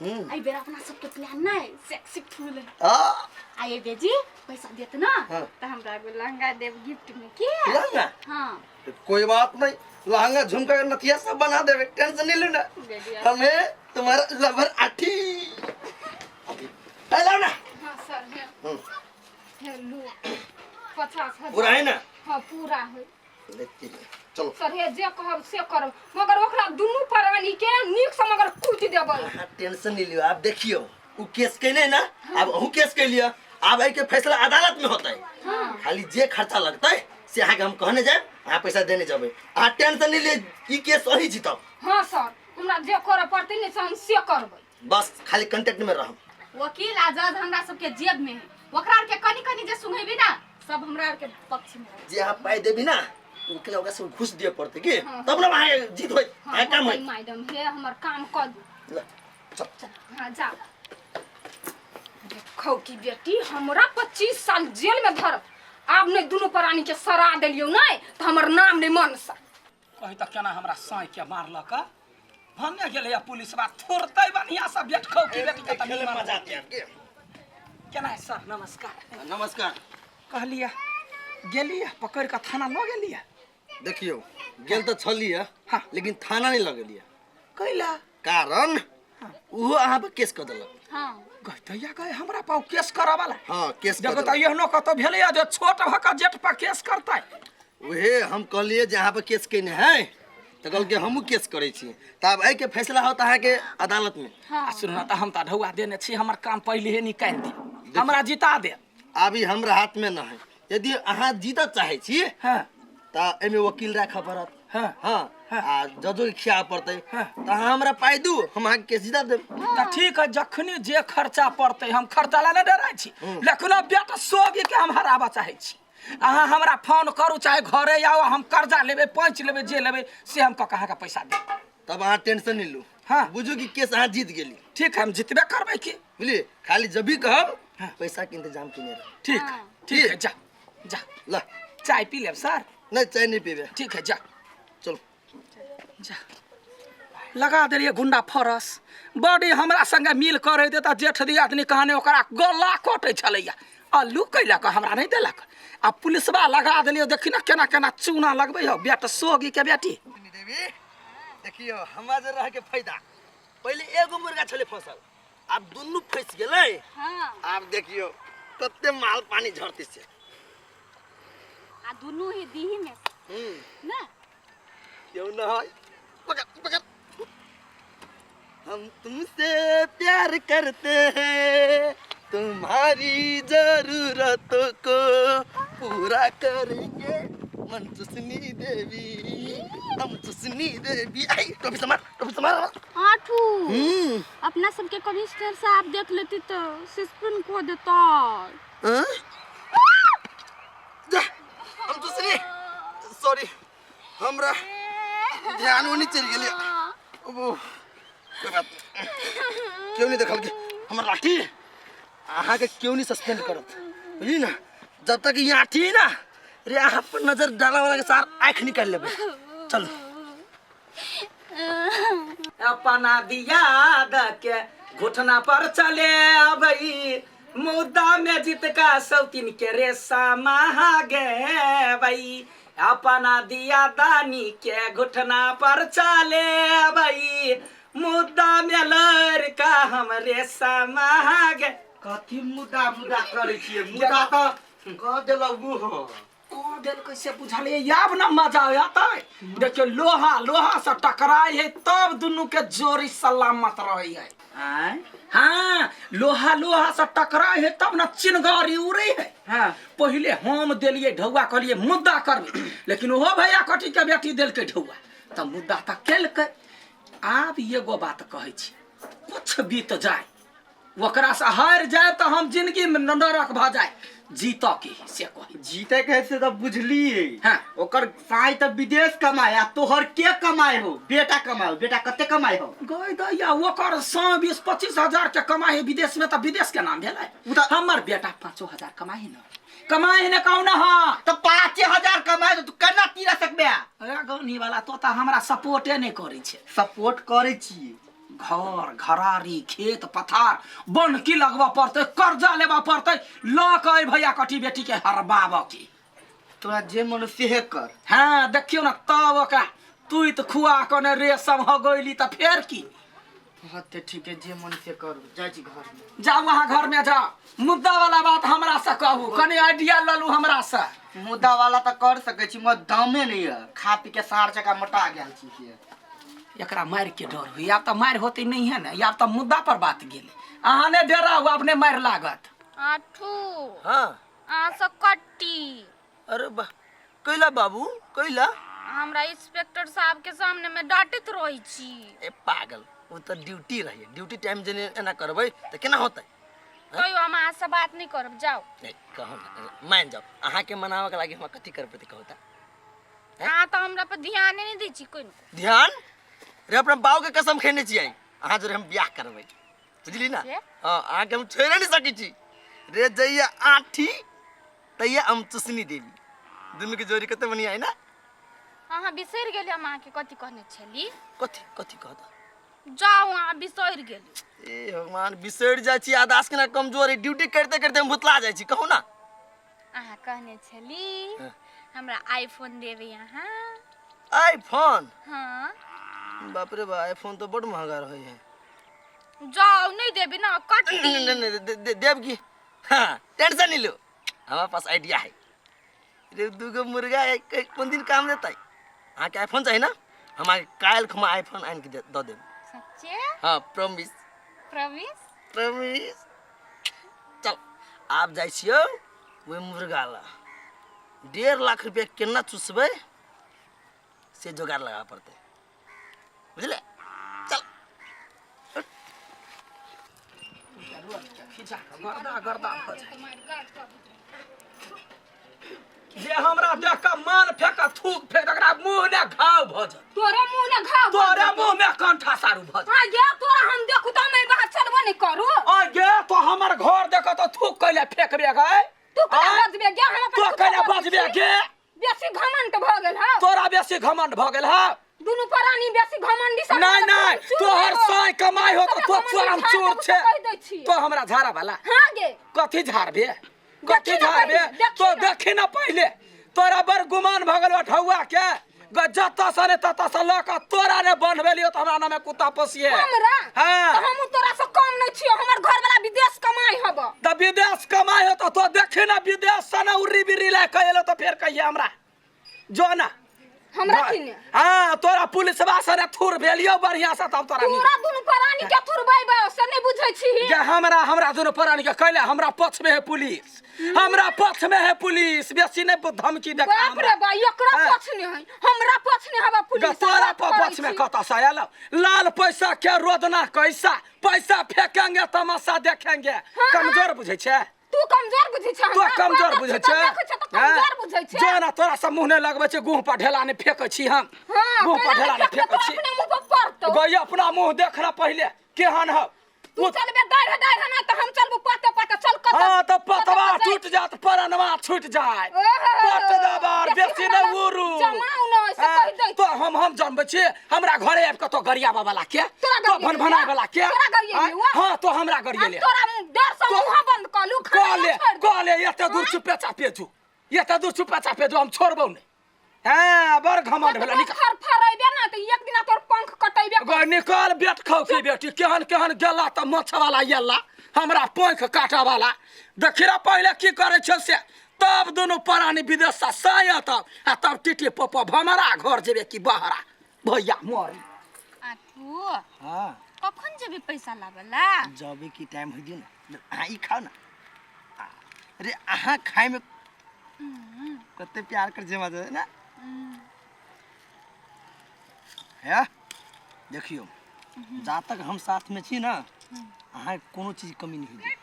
आई बेरा अपना सबके प्लान ना है सेक्सी फूल हां आइए बेजी पैसा देत ना तो हमरा को लहंगा देव गिफ्ट में के लहंगा हां कोई बात नहीं लहंगा झुमका नथिया सब बना देवे टेंशन नहीं लेना हमें तुम्हारा लवर आठी हेलो ना हां सर है हेलो 50,000 पूरा है ना हां पूरा है चलो सर हे जे कहब से करब मगर ओकरा दुनु परवानी के नीक से मगर कुछ देबै टेंशन नहीं लियो आप देखियो उ केस कइने ना अब हूं केस कइ लिया अब आई के फैसला अदालत में होता है खाली जे खर्चा लगता है से आके हम कहने जाए आ पैसा देने जाबे आ टेंशन नहीं ले ई केस सही जीतब हां सर हमरा जे करे पड़ते ने से हम से करबै बस खाली कांटेक्ट में रहम वकील आ जज हमरा सबके जेब में है ओकरा के कनी कनी जे सुनैबी ना सब हमरा के पक्ष में जे आप पाए देबी ना उनके लोग से घुस दिए पड़ते के तब ना वहां जीत होय आ काम है मैडम हे हमर काम कर दू चल हां जा देखौ की बेटी हमरा 25 साल जेल में धर आब ने दुनु प्राणी के सरा देलियो नहीं तो हमर नाम नहीं मन सा कहि त केना हमरा साई के मारलक भन्ने गेले पुलिस बा थोरतै बनिया सब बेट खौ की बेटी के खेले में मजा आते हैं केना है सर नमस्कार नमस्कार कहलिया गेलिया पकड़ के थाना ल गेलिया देखियो गेल तो छलिए हां लेकिन थाना नहीं लगलिए कैला कारण वो अहाँ पे केस कर देलक हां कहतैया गए हमरा पाऊ केस करवाला हां केस कर जब त एहनो कतो भेलै जे छोट भका जेठ पर केस करतै ओहे हम कहलिए जहां पे केस केने है त कल के हमहु केस करै छी तब आई के फैसला होता है के अदालत में हां सुनना त हम त ढौआ देने छी हमर काम पहिले ही निकाल दे हमरा जिता दे अभी हमरा हाथ में न है यदि अहाँ जीतत चाहे छी हां त एमे वकील राख पड़त हां हां आ जजो के खिया पड़ते त हमरा पाई दू हम अहाँ केस जीता देब त ठीक है जखनी जे खर्चा पड़ते हम खर्चा ला न डराय छी लेकिन बेटा सोगी के हम हराबा चाहे छी अहाँ हमरा फोन करू चाहे घरे आओ हम कर्जा लेबे पैंच लेबे जे लेबे से हम कहाँ का पैसा दे तब अहाँ टेंशन नहीं लो हां बुझू कि केस अहाँ जीत गेली ठीक है हम जितबे करबै की बुझलिए खाली जब भी कहब पैसा के इंतजाम किने रह ठीक ठीक है जा जा ला चाय पी लेब सर नहीं चाय नहीं पीबे ठीक है जा चलो जा लगा देलिए गुंडा फरस बॉडी हमरा संगे मिल करे देता जेठ दी आदमी कहने ओकरा गला कटै छलैया अल्लू कैला का हमरा नहीं देलक आ पुलिसवा लगा देलिए देखी ना केना केना चूना लगबै हो बेटा सोगी के बेटी देवी देखियो हमरा जे रह के फायदा पहले एगो मुर्गा छले फसल अब दुनु फंस गेलै हां अब देखियो कते माल पानी झरती से आ दुनु ही दीही में ना क्यों ना है पकड़ पकड़ हम तुमसे प्यार करते हैं तुम्हारी जरूरतों को पूरा करेंगे मनचुसनी देवी हम चुसनी देवी आई टोपी समार आठू अपना सबके कमिश्नर साहब देख लेती तो सस्पेंड को देता हां जा हम चुसनी सॉरी हमरा ध्यान नहीं चल गेली ओ कोई बात क्यों नहीं देखल के हमर लाठी आहा के क्यों नहीं सस्पेंड करत बुझी ना जब तक यहाँ थी ना रे आहा पर नजर डाला वाला के सार आंख निकाल लेबे चल अपना दिया द के घुटना पर चले अबई मुद्दा में जीत का सौतीन के रेसा महागे बई अपना दिया दानी के घुटना पर चले अबई मुद्दा में लड़का हमरे समागे कथी मुद्दा मुद्दा करे छिए मुद्दा त कह देलौ हो कह देल कैसे बुझाले याब ना मजा आता देखियो लोहा लोहा से टकराई है तब दुनु के जोरी सलामत रही है आय हाँ लोहा लोहा से टकराई है तब ना चिनगारी उड़े है हां पहले हम देलिए ढौआ कहलिए मुद्दा करबे लेकिन ओहो भैया कटी के बेटी देल के ढौआ त मुद्दा त केल के आप एगो बात कहै छी कुछ बीत जाए ओकरा से हार जाए तो हम जिंदगी में नरक भ जाए जीत के से कही जीते कैसे त बुझलिए हां ओकर साई त विदेश कमाए आ तोहर के कमाए हो बेटा कमाए बेटा कते कमाए हो गई दैया ओकर 120-25 हजार के कमाई है विदेश में त विदेश के नाम भेलै हमर बेटा 5,000 कमाई न कौन हां तो 5,000 कमाए तो तू केना तीरा सकबे अरे गौनी वाला तो हमरा सपोर्टे नहीं करै छै सपोर्ट करे छी घर घरारी खेत पथार बनकी लगवा पड़ते कर्जा लेवा पड़ते ल के भैया कटी बेटी के हरबाब की तोरा जे मन से कर। हाँ देखियो ना तब का तू तो खुआ कने रेशम हो गईली त फेर की हाँ ते ठीक है, जे मन से कर। जाय छी घर में। जा वहाँ घर में जा मुद्दा वाला बात हमरा से कहू कने आइडिया ललू हमरा से। मुद्दा वाला तो कर सके छी, मगर दामे नहीं है। खा पी के सार चका मोटा गेल छी के। एकरा मार के डर हुई अब तो मार होती नहीं है ना, अब तो मुद्दा पर बात गेले। अहाँ ने डेरा हुआ अपने मार लागत। आठू हाँ आ सकट्टी अरे बा कैला बाबू कैला हमरा इंस्पेक्टर साहब के सामने में डांटत रही छी। ए पागल, वो तो ड्यूटी रही। ड्यूटी टाइम जने एना करबै त केना होतै? कहियो हम अहाँ से बात नहीं करब, जाओ। नहीं कहो ना, मान जाओ। अहाँ के मनावे के लागी हम कथि कर पड़ते कहता? अहाँ तो हमरा पर ध्यान नहीं दै छी कोई। ध्यान रे अपना बाऊ के कसम खेने छी आई। अहाँ जरे हम ब्याह करबै, बुझली ना? हां अहाँ के हम छोड़ नहीं सकी छी। रे जइया आठी तइया हम चुसनी देवी दुनु के जोड़ी कते बनिया है ना। अहाँ बिसर गेली हम अहाँ के कथि कहने छली। कथि कथि कहता? जाओ अहाँ बिसर गेली। ए भगवान बिसर जाय छी, आदास के ना कमजोर है। ड्यूटी करते करते हम भुतला जाय छी। कहू ना अहाँ कहने छली हमरा आईफोन देबे अहाँ। आईफोन? हाँ बाप रे बा, आईफोन तो बड़ महंगा रहे है। जाओ नहीं देबे ना कट। नहीं देव की। हाँ टेंशन नहीं लो, हमारे पास आइडिया है। रे दूगो मुर्गा एक कौन दिन काम देता है। हाँ के आईफोन चाहिए ना, हमारे कायल खुमा आईफोन आन के दो दे। सच्चे? हाँ प्रॉमिस प्रॉमिस? प्रॉमिस। चल आप जाय छियो वो मुर्गा ला 1.5 लाख रुपया केना चुसबे से जोगाड़ लगा पड़ते, बुझले? चल गर्दा गर्दा हो जाए। जे हमरा देख के मान फेंक थूक फेंक एकरा मुंह ने घाव भ जाए। तोरे मुंह ने घाव तोरे मुंह में कंठा सारू भ जाए। हां गे तोरा हम देखू त मैं बाहर चलबो नहीं करू। आ गे तो हमर घर देख तो थूक कैले फेंकबे गए। तू कने बजबे गे हम तो कैले बजबे गे। बेसी घमंड भ गेल ह। तोरा बेसी घमंड भ गेल ह। दुनु प्राणी बेसी घमंडी सब। नहीं नहीं तोहर साई कमाई हो तो चोरम चोर छे। तो हमरा झाड़ा वाला। हां गे कथि झाड़बे कथि झाड़बे तो देखी ना पहले तोरा बर गुमान भ गेल ठौआ के जत्ता सने तत्ता से ल के तोरा ने बनबेलियो त हमरा नामे कुत्ता पोसिए। हमरा हां त हम तोरा से कम नहीं छियो। हमर घर वाला विदेश कमाई हब त विदेश कमाई हो तो देखी ना विदेश सने उरी बिरी ले कइलो तो फेर कहिए हमरा जो ना हमरा किने। हां तोरा पुलिस वासने थुर भेलियो बढ़िया से तब तोरा तोरा दुनु प्राणी के थुरबैबा से नहीं बुझै छी। जे हमरा दुनु प्राणी के कहले हमरा पक्ष में है पुलिस। हमरा पक्ष में है पुलिस। बेसी ने धमकी दे। बाप रे बा एकरा पक्ष नहीं है, हमरा पक्ष नहीं हवा पुलिस। तोरा पक्ष में कत से आयल? लाल पैसा के रोदना कैसा पैसा फेंकेंगे तमाशा देखेंगे। कमजोर बुझै छे तू कमजोर बुझै छे। तू कमजोर बुझै छे। कमजोर बुझै छे। जो ना तोरा से मुंह ने लगबै छे गुह पर ढेला ने फेंकै छी हम। गुह पर ढेला ने फेंकै छी। अपने मुंह पर पड़तो। गई अपना मुंह देखना पहले केहन हो। तू चलबे दाढ़ ना त हम चलबो पाते पाते चल कत। हां तो पतवा टूट जात परनवा छूट जाए। पट दबार बेसी न उरू जमाऊ न ऐसे कह दे तो हम जानबै छी हमरा घरे आब कतो गरियाबा वाला के तो भनभनाय वाला के। तोरा गरिये ले हां तो हमरा गरिये ले। तोरा डर से मुंह बंद कलू कहले एते दूर चुपे चापे छु एते दूर चुपे चापे जो हम छोड़बौ नहीं। हां बर घमंड भेला निकल फर फरैबे ना त एक दिन तोर पंख कटैबे गय निकल बेट खाऊ की बेटी केहन केहन गेला त मछ वाला येला हमरा पंख काटा वाला देखिरा पहले की करे छ से तब दोनों प्राणी विदेश से साया तब टिटी पप्पा भमरा घर जेबे की बहरा भैया मोरी। आठू हां कखन जेबे पैसा लाबला? जबे की टाइम हो दियो ना। आ ई खाओ ना। अरे अहाँ खाए में कते प्यार कर जे मजा है ना। है देखियो जा तक हम साथ में छी ना अहाँ कोनो चीज कमी नहीं होई।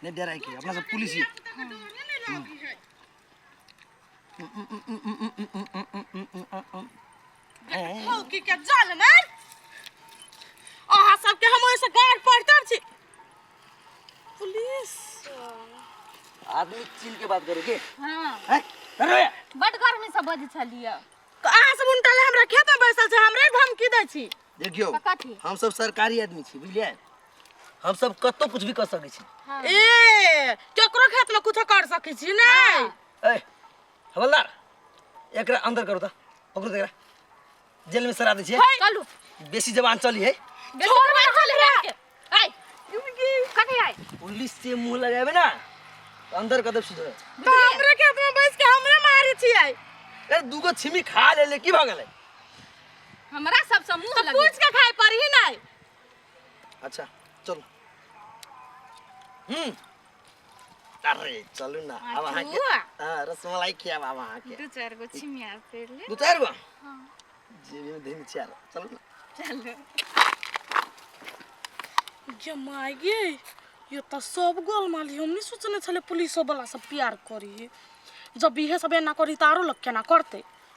नहीं डराई के अपना सब पुलिस ही। की के जाल मार अहा सब के हम ऐसे गार्ड पड़तब छी। पुलिस आदमी चिन के बात करोगे? हां हैं अरे बड गर्मी से बज छलिए अहाँ सब उनटले हमरा खेत में बैसल छै हमरे धमकी दै छी देखियो कथी हम सब सरकारी आदमी छी बुझलिए हम सब कतो कुछ भी कर सकै छी ए केकरो खेत में कुछ कर सकै छी नहीं ए हवलदार एकरा अंदर करू त पकड़ू एकरा जेल में सरा दै छियै चलू बेसी जवान चली है छोड़ में चल रे आई कथी आई पुलिस से मुंह लगाबे ना तो अंदर कदम सीधे तो हमरे खेत में बैस के हमरे मारी छियै अरे दूगो छिमी खा ले की भ गेलै हमरा सब से मुंह तो लगी पूछ के खाए पड़ी नहीं अच्छा चलो अरे चलू ना अब अहाँ के हां रसमलाई खिया बाबा अहाँ के 2-4 गो छिमिया पेड़ ले 2-4 गो जेबी में धइन चार चलो ना चल जमाई गे ये तो सब गोल माली हम नहीं सोचने छले पुलिस वाला सब प्यार करी जब इहे सब ना करी तारो लग के ना करते